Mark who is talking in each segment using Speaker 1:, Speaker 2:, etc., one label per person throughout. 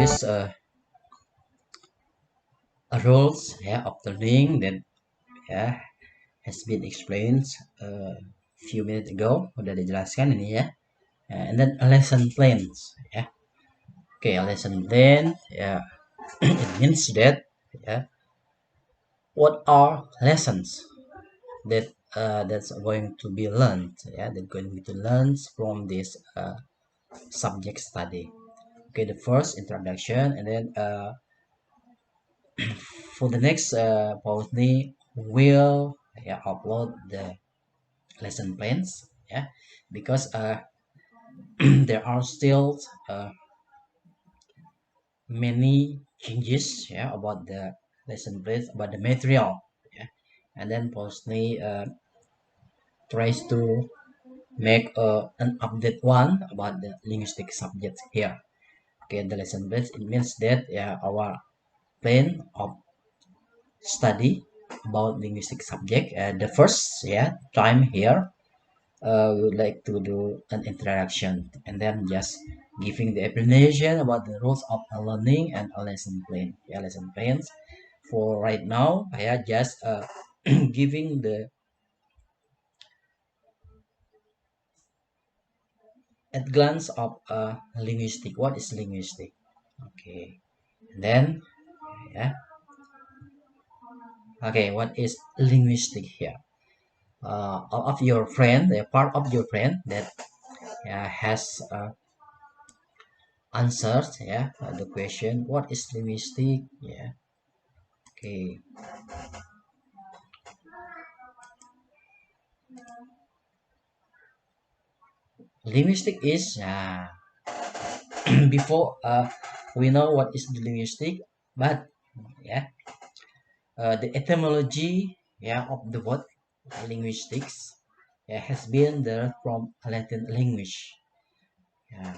Speaker 1: this rules of learning that yeah, has been explained few minutes ago, udah dijelaskan ini ya. And then a lesson plans ya. Okay, a lesson plan ya. It means that yeah, what are lessons that that's going to be learned yeah, that going to learn from this subject study. Okay, the first introduction, and then for the next Pausni will yeah, upload the lesson plans yeah, because there are still many changes yeah, about the lesson plans, about the material yeah, and then Pausni tries to make an update one about the linguistic subject here. Okay, the lesson plans, it means that yeah, our plan of study about linguistic subject. The first yeah time here, we would like to do an introduction and then just giving the explanation about the rules of a learning and a lesson plan. Yeah, lesson plans. For right now, I just giving the at glance of linguistic. What is linguistic? Okay, and then yeah. Okay, what is linguistic here? All of your friend, a part of your friend that has answered the question what is linguistic yeah. Okay, linguistic is before we know what is the linguistic, but yeah, the etymology yeah of the word linguistics yeah, has been there from Latin language,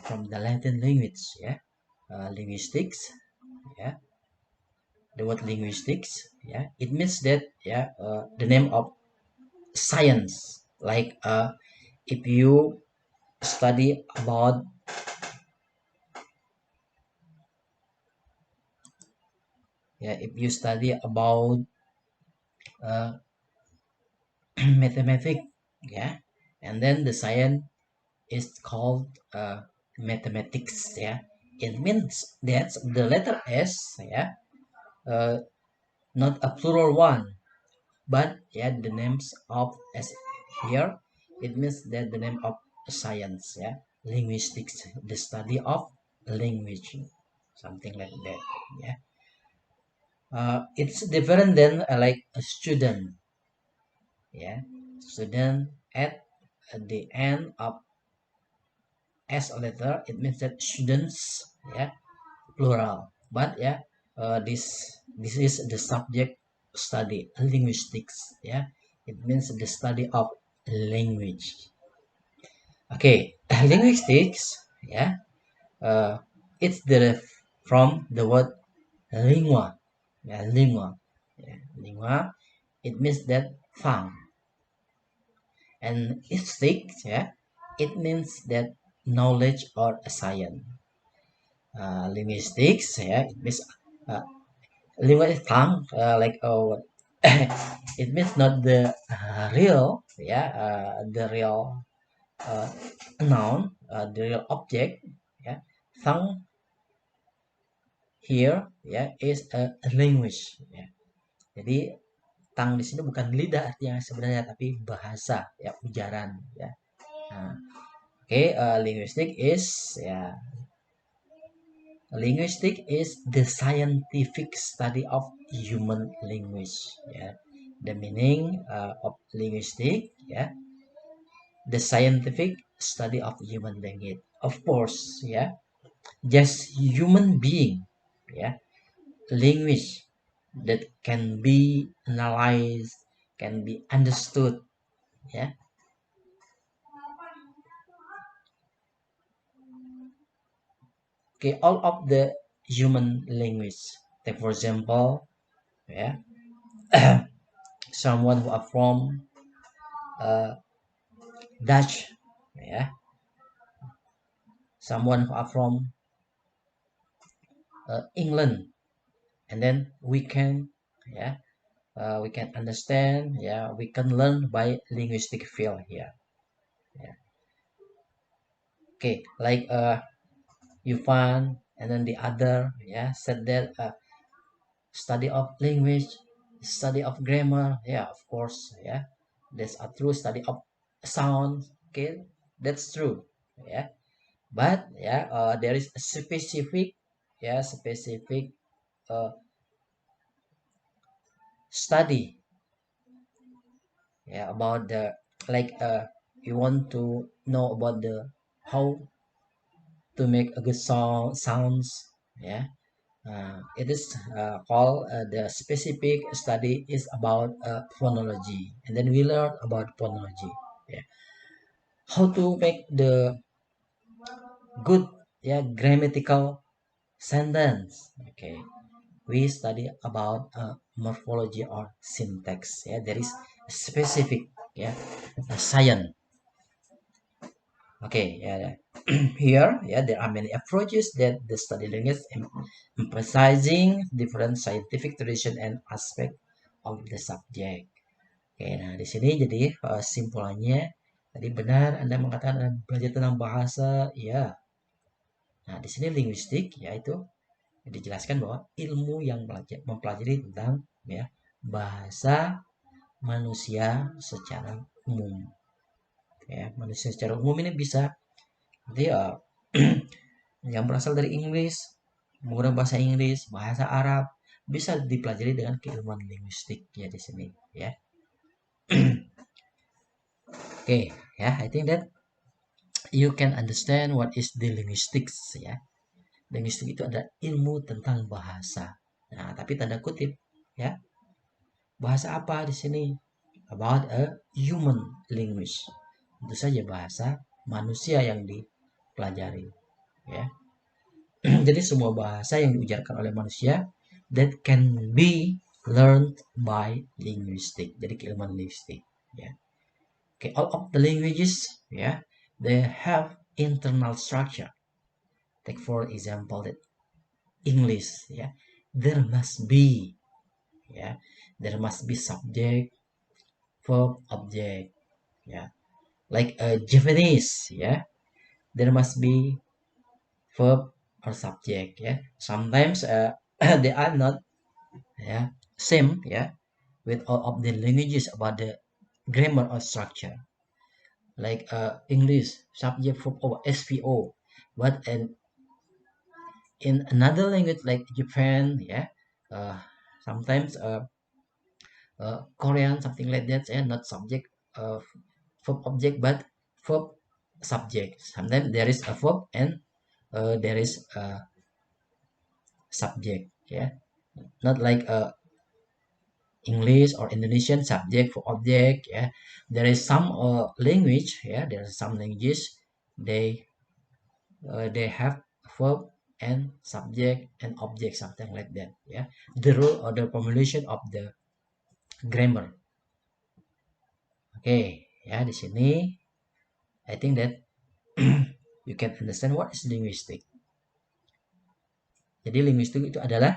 Speaker 1: from the Latin language yeah, linguistics yeah, the word linguistics yeah, it means that yeah, the name of science, like if you study about yeah, if you study about uh, mathematics yeah, and then the science is called mathematics yeah, it means that the letter s yeah, uh, not a plural one, but yeah, the names of as here, it means that the name of science yeah, linguistics, the study of language, something like that yeah. It's different than like a student yeah, student at the end of as a letter, it means that students yeah, plural, but yeah, this is the subject study linguistics yeah, it means the study of language. Okay, linguistics yeah, uh, it's derived from the word lingua yeah, lingua yeah, lingua, it means that tongue, and istic yeah, it means that knowledge or a science. Linguistics yeah, it means uh, linguistic tongue like it means not the real yeah, the real uh, noun, the real object yeah, tongue here ya, is a language ya. Jadi tongue di sini bukan lidah artinya sebenarnya, tapi bahasa ya, ujaran ya. Nah, okay, linguistic is the scientific study of human language ya. The meaning of linguistic ya, the scientific study of human language, of course ya, just human being ya, language that can be analyzed, can be understood yeah. Okay, all of the human language, like for example yeah, someone who are from uh, Dutch yeah, someone who are from England, and then yeah we can understand, yeah, we can learn by linguistic field here. Yeah. Okay, like you find, and then the other, yeah, said that study of language, study of grammar, yeah, of course, yeah, that's a true study of sound. Okay, that's true. Yeah, but yeah, there is a specific, yeah, specific uh, study, yeah, about the, like you want to know about the how to make a good song sounds, yeah. It is called the specific study is about phonology, and then we learn about phonology, yeah, how to make the good, yeah, grammatical sentence. Okay, we study about morphology or syntax, yeah, there is specific, yeah, science. Okay, yeah, yeah. Here, yeah, there are many approaches that the study language emphasizing different scientific tradition and aspect of the subject. Oke, nah di sini jadi simpulannya tadi benar Anda mengatakan Anda belajar tentang bahasa, ya. Nah, di sini linguistik yaitu dijelaskan bahwa ilmu yang mempelajari tentang, ya, bahasa manusia secara umum. Ya, manusia secara umum ini bisa jadi yang berasal dari Inggris, menggunakan bahasa Inggris, bahasa Arab, bisa dipelajari dengan keilmuan linguistik ya di sini, ya. Oke, ya, I think that you can understand what is the linguistics, ya. Linguistik itu adalah ilmu tentang bahasa. Nah, tapi tanda kutip, ya. Bahasa apa di sini? About a human language. Tentu saja bahasa manusia yang dipelajari, ya. Jadi semua bahasa yang diujarkan oleh manusia that can be learned by linguistic. Jadi keilmuan linguistik, ya. Okay, all of the languages, yeah, they have internal structure. Take for example that English, yeah, there must be, yeah, there must be subject, verb, object, yeah. Like Japanese, yeah, there must be verb or subject, yeah. Sometimes they are not, yeah, same, yeah, with all of the languages about the grammar or structure. Like English, subject, verb, or SVO, but in another language like Japan, yeah, uh, sometimes Korean, something like that, yeah, not subject, verb object, but verb subject. Sometimes there is a verb and there is a subject, yeah, not like English or Indonesian subject for object, yeah. There is some language, yeah, there are some languages they they have verb and subject and object, something like that, yeah. The rule or the formulation of the grammar. Okay, ya, di sini I think that you can understand what is linguistic. Jadi linguistik itu adalah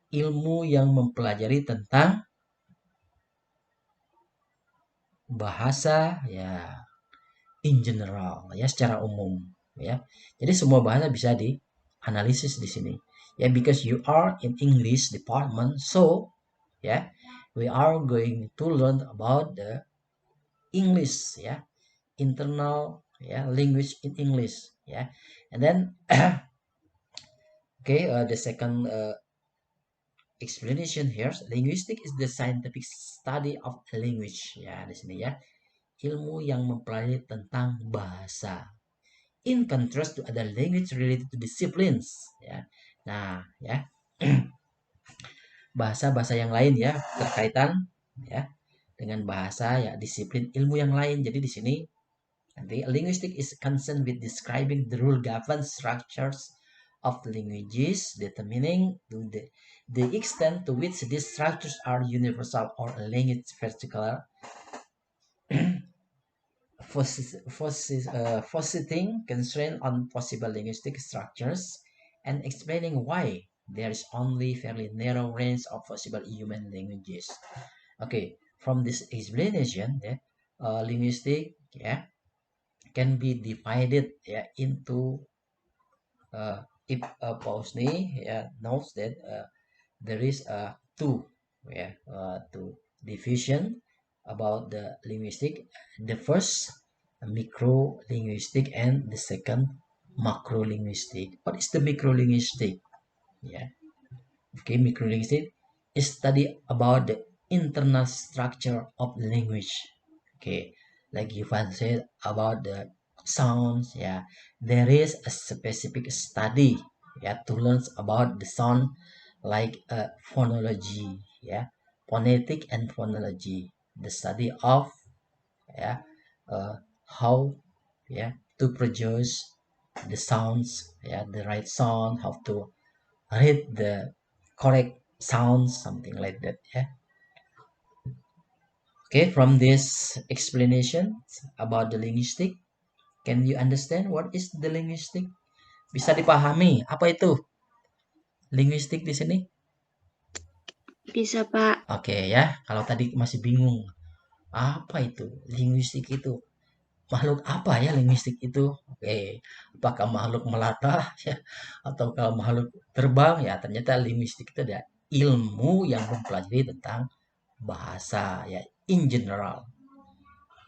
Speaker 1: ilmu yang mempelajari tentang bahasa, ya, in general, ya, secara umum, ya. Jadi semua bahasa bisa dianalisis di sini. Ya, because you are in English department, so ya, we are going to learn about the English, ya, internal, ya, language in English, ya. And then okay, the second explanation here, linguistic is the scientific study of language, ya, di sini, ya, ilmu yang mempelajari tentang bahasa. In contrast to other language related to disciplines, ya. Nah, ya, bahasa-bahasa yang lain, ya, berkaitan, ya, dengan bahasa, ya, disiplin ilmu yang lain. Jadi di sini nanti linguistic is concerned with describing the rule govern structures of languages, determining the extent to which these structures are universal or language particular, focusing constraint on possible linguistic structures and explaining why there is only fairly narrow range of possible human languages. Okay, from this explanation, linguistic can be divided into if Pausni knows that there is two division about the linguistic. The first micro linguistic and the second macro linguistic. What is the micro linguistic? Yeah, okay, micro linguistic is study about the internal structure of language. Okay, like Ivan said about the sounds. Yeah, there is a specific study to learn about the sound, like phonology. Yeah, phonetic and phonology, the study of yeah uh, how to produce the sounds, the right sound, how to read the correct sounds, something like that. Okay, from this explanation about the linguistic, can you understand what is the linguistic? Bisa dipahami apa itu linguistik di sini?
Speaker 2: Bisa, Pak.
Speaker 1: Oke ya, kalau tadi masih bingung apa itu linguistik itu, makhluk apa ya linguistik itu? Oke, apakah makhluk melata ya atau kalau makhluk terbang? Ya ternyata linguistik itu ada ilmu yang mempelajari tentang bahasa ya in general.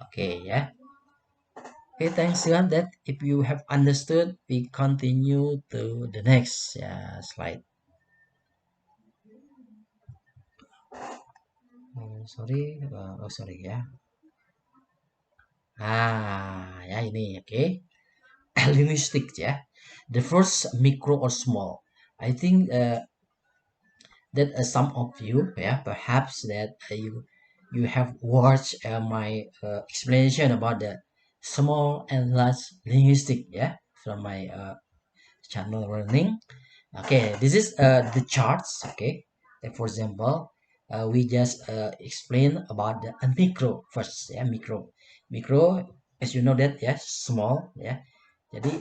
Speaker 1: Oke ya. Okay, thanks Tuhan that if you have understood, we continue to the next slide. Sorry ya. Ya ini oke. Okay. Linguistics ya. The first micro or small. I think that some of you perhaps that you have watched my explanation about the small and large linguistic from my channel learning. Okay, this is the charts. Okay, like for example, we just explain about the micro first. Micro, as you know that small. Jadi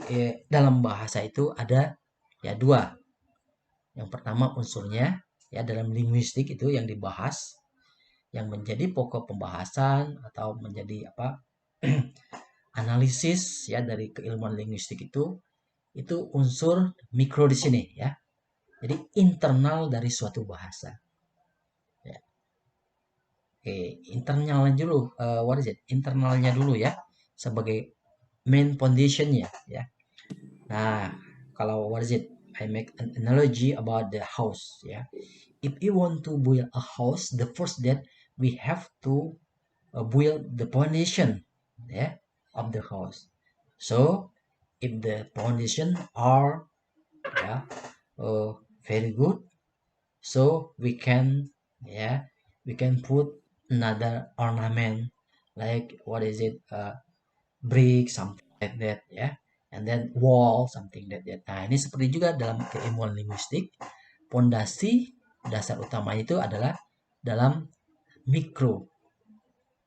Speaker 1: dalam bahasa itu ada dua. Yang pertama unsurnya dalam linguistik itu yang dibahas, yang menjadi pokok pembahasan atau menjadi apa analisis dari keilmuan linguistik itu unsur mikro di sini ya. Jadi internal dari suatu bahasa. Ya. Oke, internalnya dulu. What is it? Internalnya dulu ya, sebagai main foundationnya ya. Nah, kalau what is it? I make an analogy about the house ya. If you want to build a house, the first that we have to build the foundation of the house. So if the foundation are very good, so we can put another ornament like what is it brick something like that and then wall something like that. Nah ini seperti juga dalam keilmuan linguistik, pondasi dasar utamanya itu adalah dalam mikro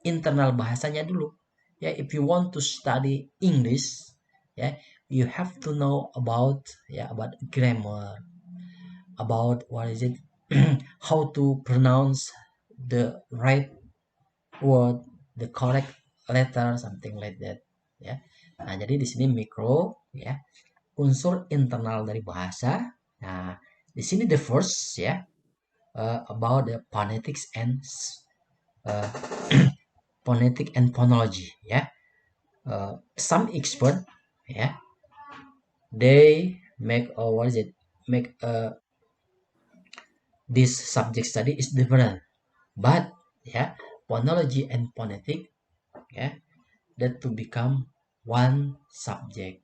Speaker 1: internal bahasanya dulu if you want to study English you have to know about about grammar, about what is it how to pronounce the right word, the correct letter, something like that Nah, jadi di sini mikro unsur internal dari bahasa. Nah, di sini the first about the phonetics and uh, phonetic and phonology some expert they make what is it make this subject study is different, but phonology and phonetic that to become one subject.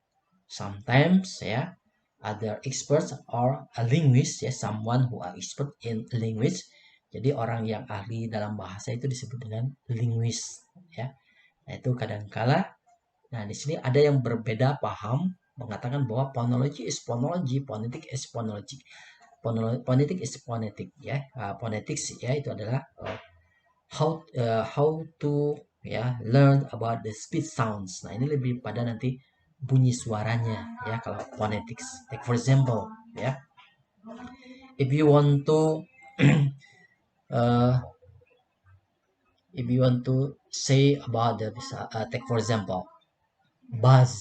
Speaker 1: Sometimes other experts or a linguist someone who are expert in language, jadi orang yang ahli dalam bahasa itu disebut dengan linguist nah itu kadangkala di sini ada yang berbeda paham mengatakan bahwa phonology is phonology, phonetic is phonology, phonetic is phonetic phonetics itu adalah how to learn about the speech sounds. Nah ini lebih pada nanti bunyi suaranya kalau phonetics. Like for example ya. If you want to uh, if you want to say about the take for example bus,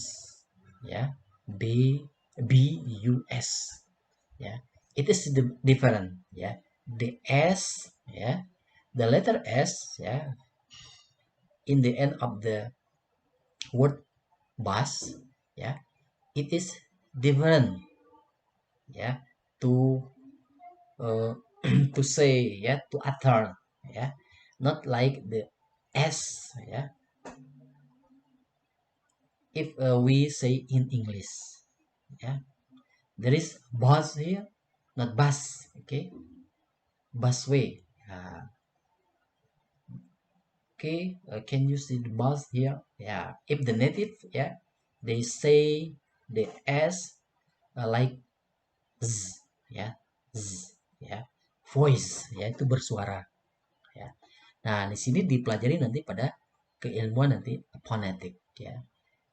Speaker 1: ya, B U S, ya, it is different, ya. The S, ya, the letter S, ya, in the end of the word bus, ya, it is different, ya, to to say, ya, to utter, ya, not like the S, ya, if we say in English, ya, there is bus here, not bus, okay, busway, okay, can you see the bus here? Yeah, if the native, yeah, they say the S like z, ya, z, ya, voice, ya, itu bersuara, ya. Nah, di sini dipelajari nanti pada keilmuan nanti phonetic, ya.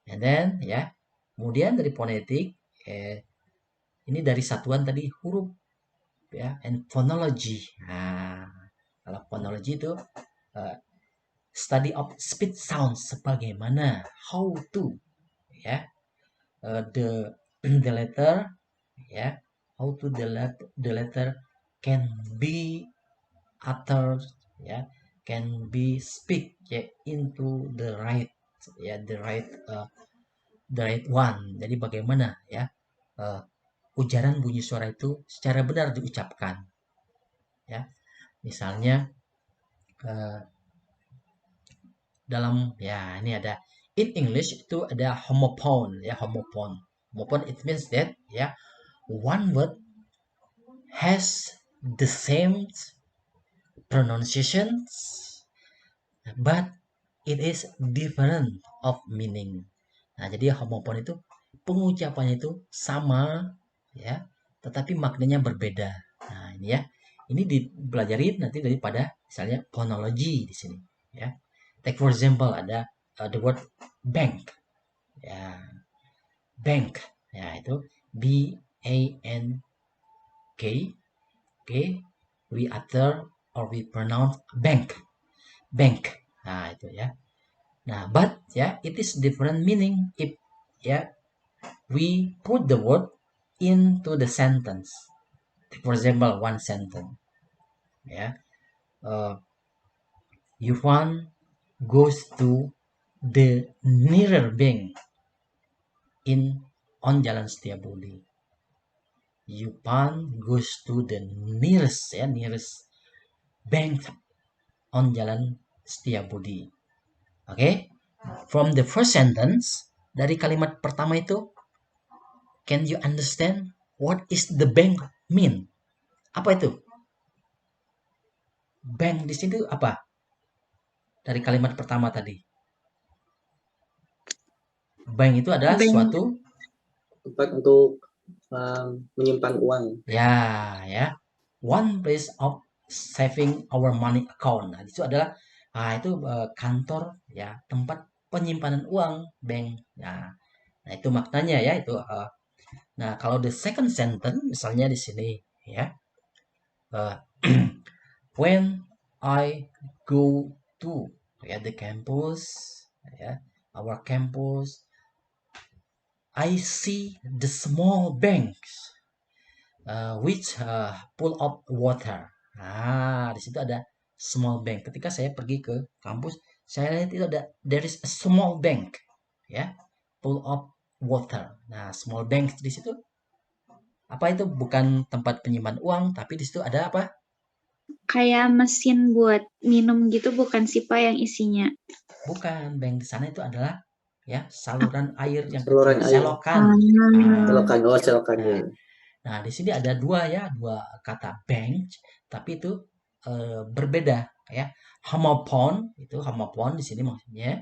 Speaker 1: And then, ya, kemudian dari phonetic, ini dari satuan tadi huruf, ya, and phonology. Nah, kalau phonology itu uh, study of speech sounds, sebagaimana how to, ya, the the letter, ya, how to the letter can be uttered, ya, can be speak, ya, into the right, ya, the right one. Jadi bagaimana, ya, ujaran bunyi suara itu secara benar diucapkan, ya. Misalnya dalam, ya, ini ada in English itu ada homophone, ya, homophone it means that, ya, one word has the same pronunciations but it is different of meaning. Nah, jadi homophone itu pengucapannya itu sama, ya, tetapi maknanya berbeda. Nah, ini, ya, ini dipelajari nanti daripada misalnya phonology di sini, ya. Take for example ada the word bank, ya, bank, ya, itu B-A-N-K, okay, we utter or we pronounce bank, bank. Nah, itu, ya. Nah, but, ya, it is different meaning if, ya, we put the word into the sentence. For example, one sentence, ya, Yufan goes to the nearer bank on Jalan Setiabudi. Yupan goes to the nearest, ya, nearest bank on Jalan Setiabudi. Okay? From the first sentence, dari kalimat pertama itu, can you understand what is the bank mean? Apa itu? Bank di situ apa? Dari kalimat pertama tadi. Bank itu adalah
Speaker 2: Bank.
Speaker 1: suatu
Speaker 3: tempat untuk menyimpan uang.
Speaker 1: ya, one place of saving our money account. Nah, itu adalah itu kantor, ya, tempat penyimpanan uang, bank. Nah, itu maknanya, ya, itu. Nah, kalau the second sentence misalnya di sini, ya, when I go to, ya, the campus, ya, our campus, I see the small banks which full of water. Nah, di situ ada small bank. Ketika saya pergi ke kampus, saya lihat itu ada there is a small bank, ya, full of water. Nah, small bank di situ apa itu? Bukan tempat penyimpan uang, tapi di situ ada apa?
Speaker 2: Kayak mesin buat minum gitu bukan sih Pak yang isinya?
Speaker 1: Bukan, bank di sana itu adalah, ya, saluran air yang
Speaker 3: Saluran
Speaker 1: kecil,
Speaker 3: air.
Speaker 1: selokan.
Speaker 3: Selokan, selokan.
Speaker 1: Nah, nah, di sini ada dua, ya, dua kata bank, tapi itu berbeda, ya. Homophone itu homophone di sini maksudnya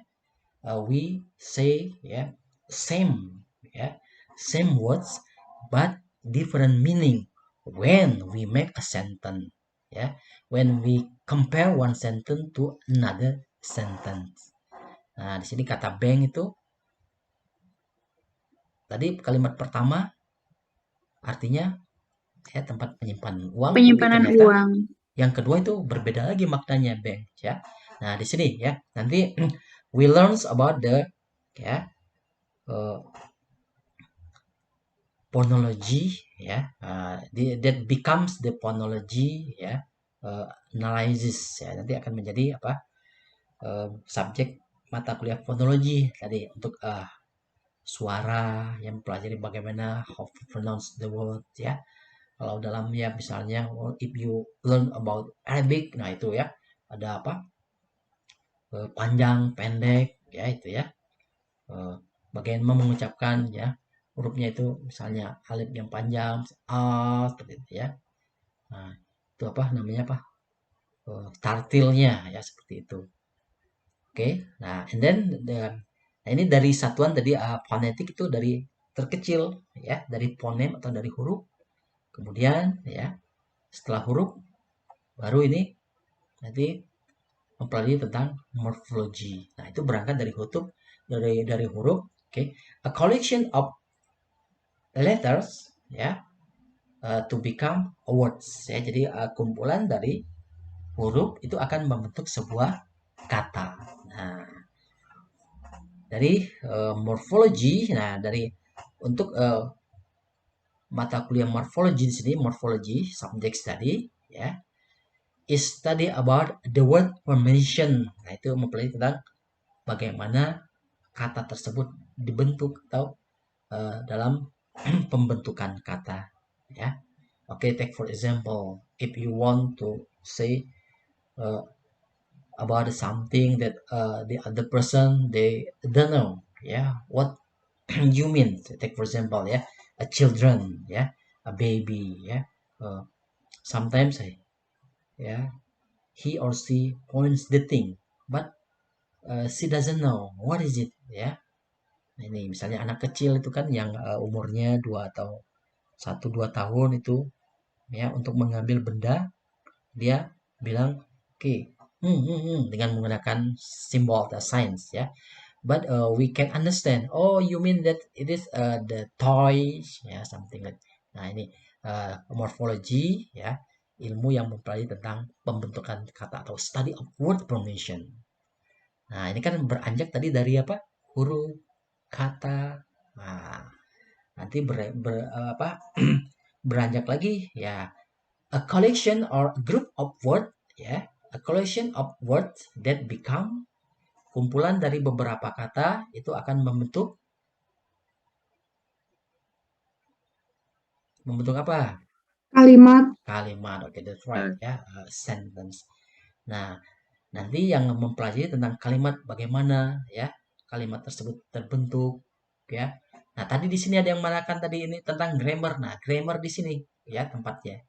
Speaker 1: we say, ya, same, ya, same words but different meaning when we make a sentence, ya, when we compare one sentence to another sentence. Nah, di sini kata bank itu tadi kalimat pertama artinya ya, tempat penyimpanan uang. Tapi
Speaker 2: Penyimpanan
Speaker 1: ternyata
Speaker 2: uang.
Speaker 1: yang kedua itu berbeda lagi maknanya, bank, ya. Nah, di sini ya, nanti we learns about the ya phonology, ya, that becomes the phonology, ya, analysis, ya, nanti akan menjadi apa, subjek mata kuliah fonologi tadi untuk suara yang pelajari bagaimana how to pronounce the word, ya. Kalau dalam ya misalnya if you learn about Arabic, nah itu ya ada apa, panjang pendek, ya itu ya, bagaimana mengucapkan ya hurufnya itu, misalnya alif yang panjang seperti itu ya. Nah, itu apa namanya apa, tartilnya ya, seperti itu. Oke, nah and then nah ini dari satuan tadi fonetik itu dari terkecil ya, dari fonem atau dari huruf. Kemudian ya setelah huruf baru ini nanti mempelajari tentang morfologi. Nah, itu berangkat dari huruf, oke. A collection of letters ya, to become words ya. Jadi kumpulan dari huruf itu akan membentuk sebuah kata. Nah, dari morfologi, nah dari untuk mata kuliah morfologi di sini, morfologi subject study ya, is study about the word formation. Nah, itu mempelajari tentang bagaimana kata tersebut dibentuk atau dalam pembentukan kata ya. Oke, take for example, if you want to say about something that the other person they don't know, yeah, what you mean. Take for example, yeah, a children, yeah, a baby, yeah, sometimes yeah, he or she points the thing, but she doesn't know what is it, ya. Nah, ini misalnya anak kecil itu kan yang umurnya 1-2 tahun itu ya, untuk mengambil benda dia bilang oke, dengan menggunakan simbol atau signs ya. But we can understand, oh you mean that it is the toys ya, something like. Nah, ini morphology ya, ilmu yang mempelajari tentang pembentukan kata atau study of word formation. Nah, ini kan beranjak tadi dari apa? Huruf, kata. Nah, nanti beranjak lagi ya, a collection or group of word ya, a collection of words that become, kumpulan dari beberapa kata itu akan membentuk apa?
Speaker 2: Kalimat.
Speaker 1: Kalimat. Oke, that's right ya, sentence. Nah, nanti yang mempelajari tentang kalimat, bagaimana ya kalimat tersebut terbentuk ya. Nah, tadi di sini ada yang mengatakan tadi ini tentang grammar. Nah, grammar di sini ya tempatnya.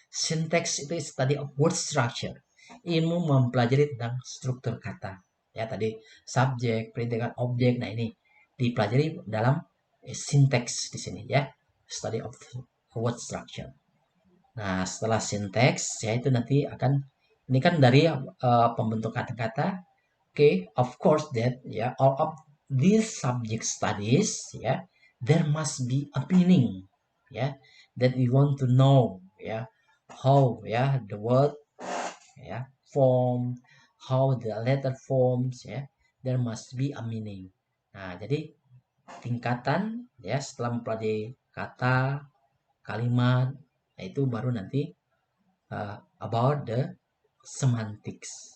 Speaker 1: Syntax itu study of word structure. Ilmu mempelajari tentang struktur kata. Ya, tadi subjek, predikat, objek. Nah, ini dipelajari dalam syntax di sini ya. Study of word structure. Nah, setelah syntax ya itu nanti akan, ini kan dari pembentukan kata. Okay, of course that ya, all of these subject studies ya, there must be a meaning ya, that we want to know ya, how ya the word ya form, how the letter forms ya, there must be a meaning. Nah, jadi tingkatan ya setelah mempelajari kata, kalimat, nah itu baru nanti about the semantics.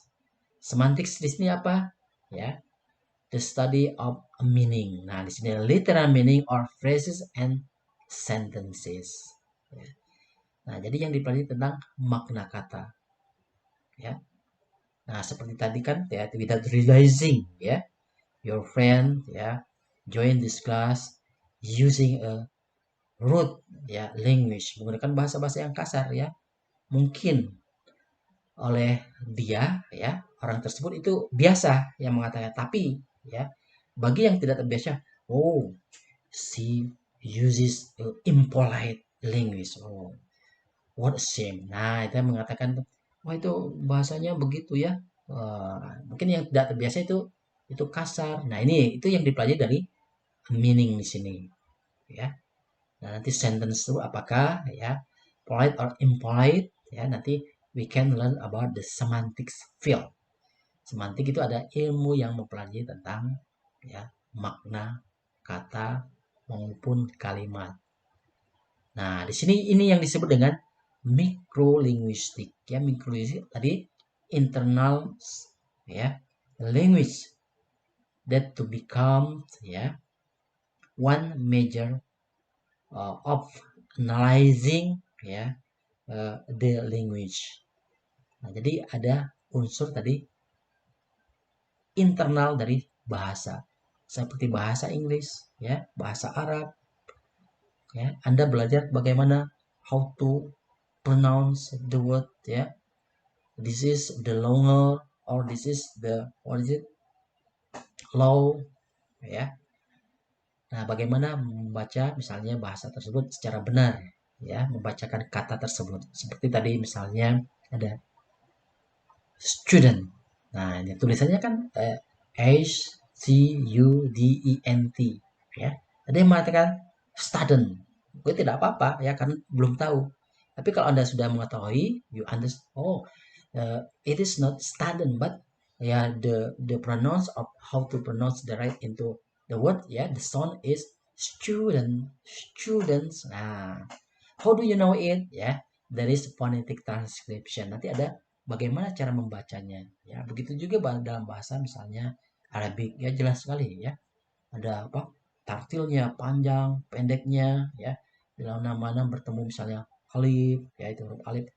Speaker 1: Semantics di sini apa? Ya, the study of a meaning. Nah, di sini literal meaning or phrases and sentences. Ya. Nah, jadi yang dipelajari tentang makna kata. Ya. Nah, seperti tadi kan ya, without realizing ya, your friend ya join this class using a rude ya language, menggunakan bahasa-bahasa yang kasar ya. Mungkin oleh dia ya, orang tersebut itu biasa yang mengatakan, tapi ya bagi yang tidak terbiasa, oh she uses impolite language, oh what a shame. Nah, itu yang mengatakan, wah itu bahasanya begitu ya. Mungkin yang tidak terbiasa itu kasar. Nah, ini itu yang dipelajari dari meaning di sini ya. Nah, nanti sentence itu apakah ya, polite or impolite, ya nanti we can learn about the semantics field. Semantik itu ada ilmu yang mempelajari tentang ya makna kata maupun kalimat. Nah, di sini ini yang disebut dengan mikrolinguistik. Ya, mikrolinguistik tadi internal ya language that to become ya one major of analyzing ya the language. Nah, jadi ada unsur tadi internal dari bahasa seperti bahasa Inggris ya, bahasa Arab ya. Anda belajar bagaimana how to pronounce the word ya. This is the longer or this is the what is it low ya. Nah, bagaimana membaca misalnya bahasa tersebut secara benar ya, membacakan kata tersebut. Seperti tadi misalnya ada student. Nah, ini tulisannya kan student ya. Ada yang mengatakan student. Gue tidak apa-apa ya karena belum tahu. Tapi kalau Anda sudah mengetahui, you understand. Oh, it is not student but ya the pronounce of how to pronounce the right into the word ya, the sound is students. Nah, how do you know it ya? There is phonetic transcription. Nanti ada bagaimana cara membacanya ya. Begitu juga dalam bahasa misalnya Arabic ya, jelas sekali ya. Ada apa? Tartilnya, panjang, pendeknya ya. Dalam mana bertemu misalnya alif ya, itu huruf alif.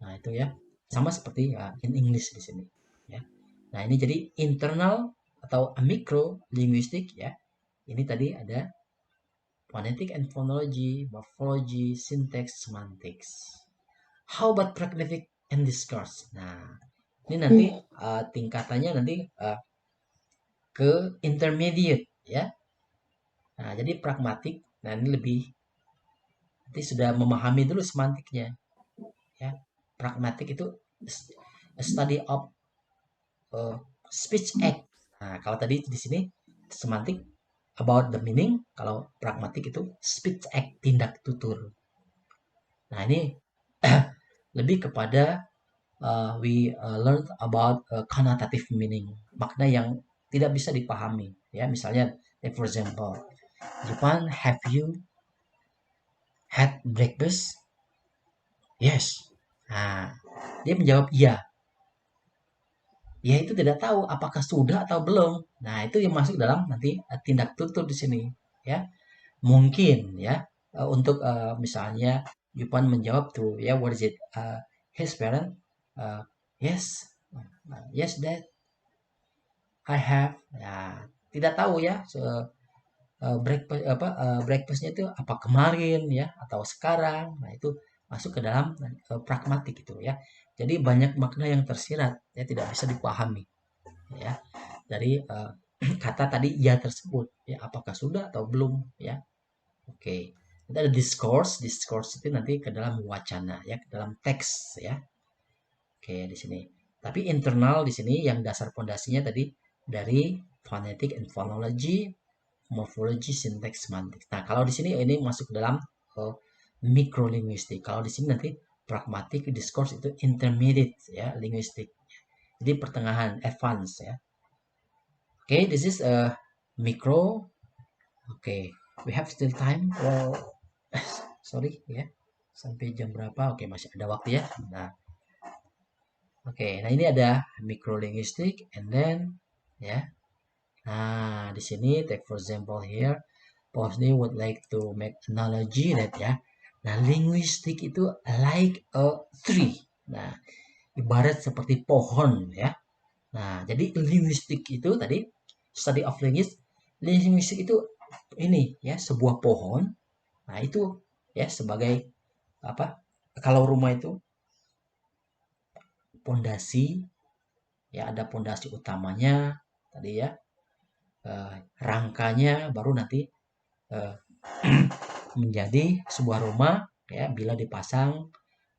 Speaker 1: Nah, itu ya. Sama seperti ya, in English di sini ya. Nah, ini jadi internal atau micro linguistik ya. Ini tadi ada phonetic and phonology, morphology, syntax, semantics. How about pragmatic and discourse? Nah, ini nanti tingkatannya nanti ke intermediate ya. Nah, jadi pragmatik, nah ini lebih nanti sudah memahami dulu semantiknya ya. Pragmatik itu a study of speech act. Nah, kalau tadi di sini semantik about the meaning, kalau pragmatik itu speech act, tindak tutur. Nah, ini lebih kepada we learn about connotative meaning, makna yang tidak bisa dipahami ya. Misalnya for example, Japan, have you had breakfast? Yes. Nah, dia menjawab iya. Ya, itu tidak tahu apakah sudah atau belum. Nah, itu yang masuk dalam nanti tindak tutur di sini ya. Mungkin ya untuk misalnya Yupan menjawab tuh ya, what is it, his parent, yes, yes dad, I have. Ya, tidak tahu ya breakfastnya itu apa kemarin ya atau sekarang. Nah, itu masuk ke dalam pragmatik itu ya. Jadi banyak makna yang tersirat ya, tidak bisa dipahami ya dari kata tadi ya tersebut ya, apakah sudah atau belum ya. Oke. Nanti ada discourse itu nanti ke dalam wacana ya, ke dalam teks ya. Oke, di sini. Tapi internal di sini yang dasar pondasinya tadi dari phonetic and phonology, morphology, syntax, semantics. Nah, kalau di sini ini masuk ke dalam mikrolinguistik. Kalau di sini nanti pragmatic, discourse itu intermediate ya, linguistik. Jadi pertengahan, advance ya. Oke, this is a micro. Oke, we have still time. Well, sorry ya. Sampai jam berapa? Oke, masih ada waktu ya. Nah, oke, nah ini ada microlinguistic and then ya. Nah, di sini take for example here, Posny would like to make analogy that ya. Nah, linguistik itu like a tree. Nah, ibarat seperti pohon ya. Nah, jadi linguistik itu tadi study of linguistik itu ini ya, sebuah pohon. Nah, itu ya sebagai apa? Kalau rumah itu pondasi ya, ada pondasi utamanya tadi ya, rangkanya baru nanti menjadi sebuah rumah ya, bila dipasang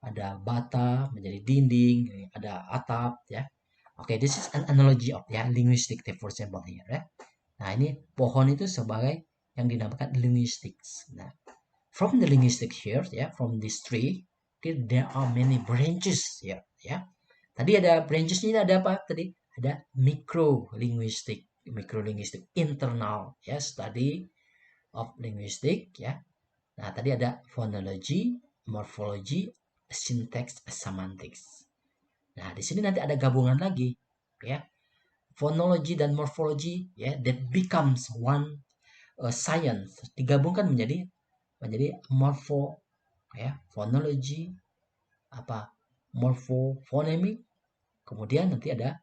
Speaker 1: ada bata menjadi dinding, ada atap ya. Oke, this is an analogy of ya linguistic for example here ya. Nah, ini pohon itu sebagai yang dinamakan linguistics. Nah, from the linguistic here ya, from this tree Okay, there are many branches ya. Ya. Tadi ada branches-nya ada apa tadi? Ada microlinguistic, internal ya, study of linguistic ya. Nah, tadi ada phonology, morphology, syntax, semantics. Nah, di sini nanti ada gabungan lagi ya. Phonology dan morphology ya, that becomes one science, digabungkan menjadi morpho ya, phonology apa? Morphophonemic. Kemudian nanti ada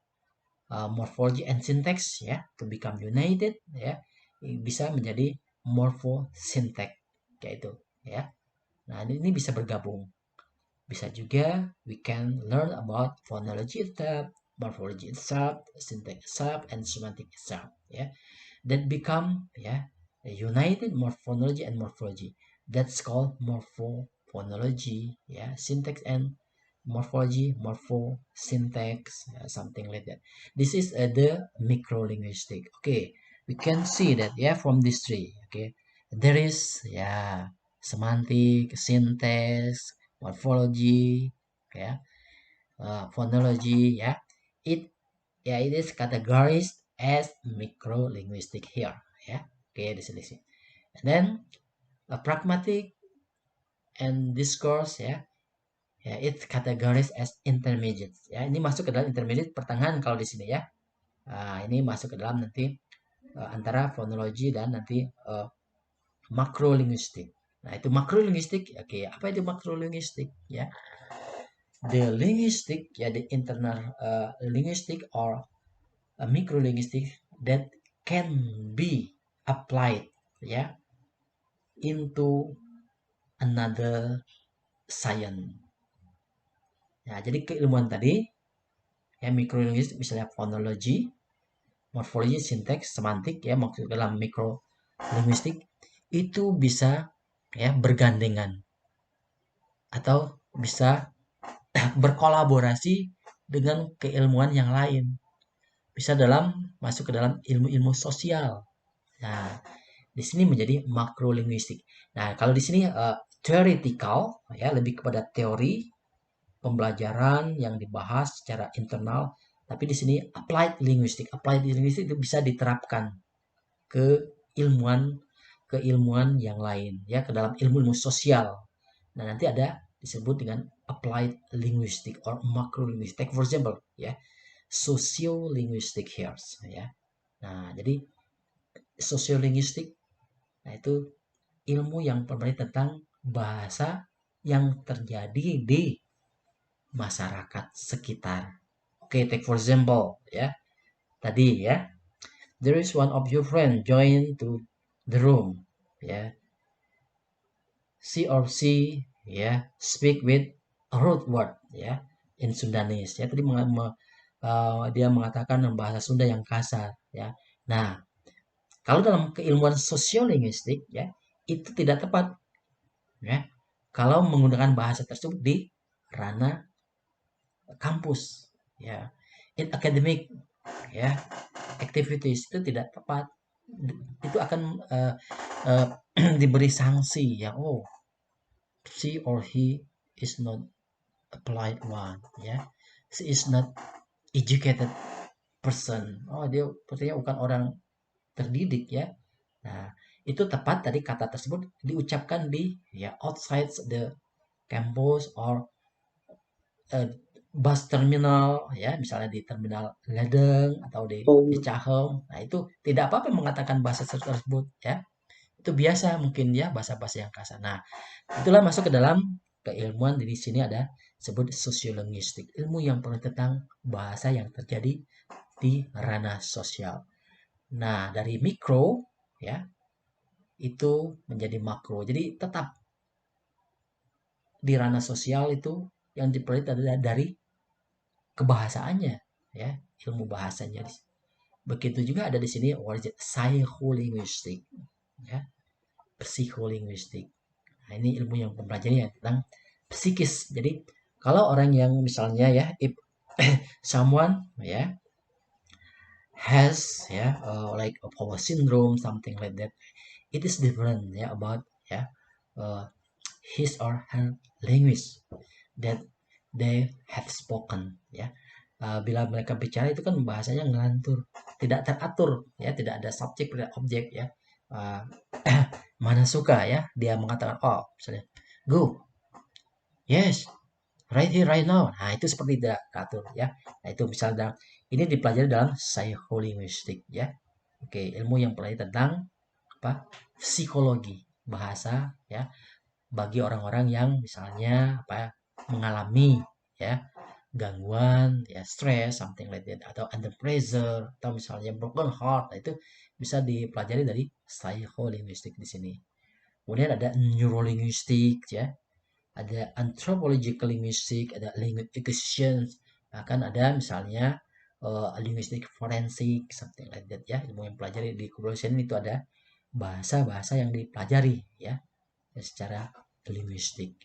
Speaker 1: morphology and syntax ya, to become united ya, bisa menjadi morphosyntax kayak itu ya. Nah, ini bisa bergabung. Bisa juga we can learn about phonology itself, morphology itself, syntax itself, and semantic itself ya. That become ya united phonology and morphology. That's called morphophonology ya, syntax and morphology, syntax, something like that. This is the microlinguistic. Okay, we can see that from these three. Okay, there is semantic, syntax, morphology, phonology. It is categorized as microlinguistic here. Okay, this is it. And then pragmatic and discourse it's categorized as intermediate ya. Ini masuk ke dalam intermediate pertengahan kalau di sini ya. Nah, ini masuk ke dalam nanti antara phonology dan nanti makrolinguistik. Nah, itu makrolinguistik. Oke, apa itu makrolinguistik ya? The linguistic the internal linguistic or microlinguistic that can be applied into another science. Nah, jadi keilmuan tadi mikrolinguistik misalnya phonology, morphology, syntax, semantik maksud dalam mikrolinguistik itu bisa bergandengan atau bisa berkolaborasi dengan keilmuan yang lain. Bisa masuk ke dalam ilmu-ilmu sosial. Nah, di sini menjadi makrolinguistik. Nah, kalau di sini theoretical lebih kepada teori pembelajaran yang dibahas secara internal, tapi di sini applied linguistic itu bisa diterapkan ke ilmuwan yang lain ke dalam ilmu sosial. Nah, nanti ada disebut dengan applied linguistic or macrolinguistic. For example sociolinguistic here Nah, jadi sociolinguistic itu ilmu yang berarti tentang bahasa yang terjadi di masyarakat sekitar. Okay, take for example tadi there is one of your friend join to the room she or she speak with a rude word in Sundanese tadi dia mengatakan bahasa Sunda yang kasar Nah, kalau dalam keilmuan sosiolinguistik itu tidak tepat kalau menggunakan bahasa tersebut di ranah kampus in academic activities itu tidak tepat, itu akan diberi sanksi she or he is not applied one she is not educated person, dia sepertinya bukan orang terdidik Nah, itu tepat tadi kata tersebut diucapkan di outside the campus or bus terminal misalnya di terminal Ledeng atau di Cahem. Nah, itu tidak apa-apa mengatakan bahasa tersebut itu biasa mungkin bahasa-bahasa yang kasar. Nah, itulah masuk ke dalam keilmuan. Di sini ada sebut sosiolinguistik, ilmu yang pernah tentang bahasa yang terjadi di ranah sosial. Nah, dari mikro itu menjadi makro. Jadi tetap di ranah sosial itu yang dipelajari adalah dari kebahasaannya ilmu bahasanya. Begitu juga ada di sini psycholinguistik psikolinguistik. Nah, ini ilmu yang mempelajari tentang psikis. Jadi kalau orang yang misalnya if someone has like a power syndrome, something like that, it is different about his or her language that they have spoken, ya. Bila mereka bicara itu kan bahasanya ngelantur, tidak teratur, ya, tidak ada subjek, tidak objek, ya. Mana suka, ya, dia mengatakan, oh, misalnya, go, yes, right here, right now. Nah, itu seperti tidak teratur, ya. Nah, itu misalnya ini dipelajari dalam psycholinguistik, ya. Oke, ilmu yang pelajari tentang apa? Psikologi bahasa, ya, bagi orang-orang yang misalnya apa? Mengalami, ya, gangguan, ya, stress, something like that, atau under pressure, atau misalnya broken heart. Nah, itu bisa dipelajari dari psycholinguistik di sini. Kemudian ada neurolinguistik, ya, ada anthropological linguistic, ada linguistic acquisition, bahkan ada misalnya linguistic forensik, something like that, ya. Ilmu yang pelajari di kepolisian itu ada bahasa-bahasa yang dipelajari, ya, secara linguistik.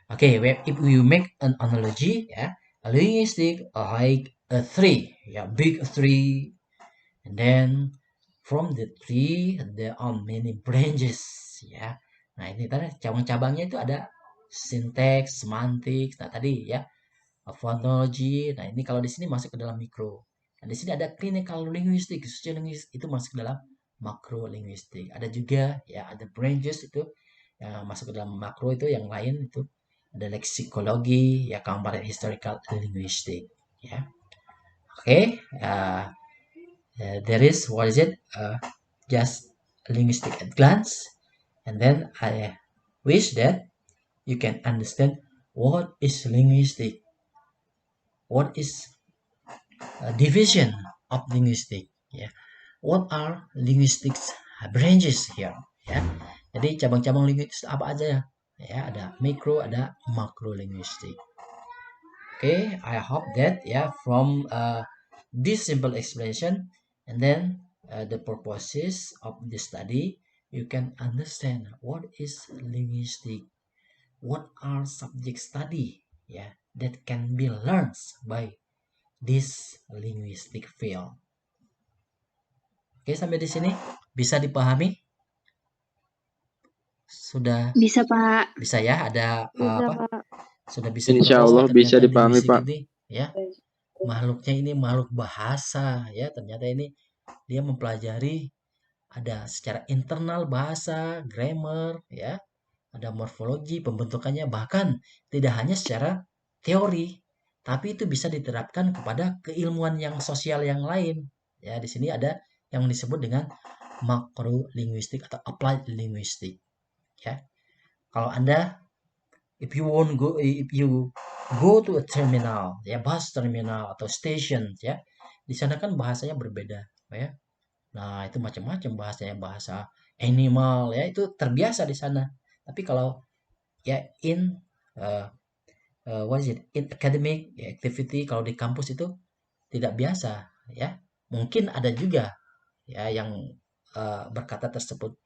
Speaker 1: Okay, if we make an analogy, ya, a linguistic like a tree, ya, big tree, and then from the tree there are many branches, ya. Nah, ini tadi cabang-cabangnya itu ada sinteks, semantik, nah tadi, ya, phonology. Nah, ini kalau di sini masuk ke dalam mikro. Nah, di sini ada clinical linguistic, sociolinguistic, itu masuk ke dalam makro linguistik. Ada juga, ya, ada branches itu yang masuk ke dalam makro, itu yang lain itu ada leksikologi, ya, comparative historical linguistic, ya. Oke, there is, what is it, just linguistic at glance, and then I wish that you can understand what is linguistic, what is a division of linguistic, ya, what are linguistics branches here, ya. Jadi cabang-cabang linguistik apa aja, ya, ada mikro, ada makro linguistik. Okay, I hope that, ya, from this simple explanation and then the purposes of the study, you can understand what is linguistic, what are subject study, ya, that can be learned by this linguistic field. Oke, sampai di sini bisa dipahami? Sudah
Speaker 2: Bisa, Pak.
Speaker 1: bisa, ya, ada
Speaker 2: Bisa,
Speaker 1: apa?
Speaker 2: Pak.
Speaker 1: Sudah bisa
Speaker 4: Insya
Speaker 1: tahu,
Speaker 4: Allah
Speaker 1: ternyata
Speaker 4: bisa dipahami,
Speaker 1: linguistik
Speaker 4: Pak.
Speaker 1: ini, ya, makhluknya ini makhluk bahasa, ya. Ternyata ini dia mempelajari ada secara internal bahasa, grammar, ya, ada morfologi, pembentukannya, bahkan tidak hanya secara teori, tapi itu bisa diterapkan kepada keilmuan yang sosial yang lain. Ya, di sini ada yang disebut dengan makro linguistik atau applied linguistik, ya. Kalau Anda if you go to a terminal, ya, bus terminal atau station, ya, di sana kan bahasanya berbeda, ya. Nah, itu macam-macam bahasanya, bahasa animal, ya, itu terbiasa di sana. Tapi kalau, ya, in what is it, in academic, ya, activity, kalau di kampus itu tidak biasa, ya. Mungkin ada juga, ya, yang berkata tersebut,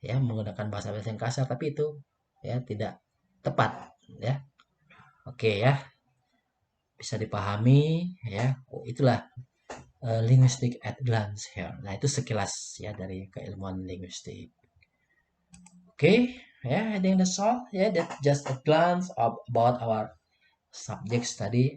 Speaker 1: ya, menggunakan bahasa-bahasa yang kasar, tapi itu, ya, tidak tepat, ya. Oke, ya, bisa dipahami, ya. Oh, itulah linguistic at glance here. Nah, itu sekilas, ya, dari keilmuan linguistik. Oke, ya, I think that's all. Ya, that just a glance about our subject study.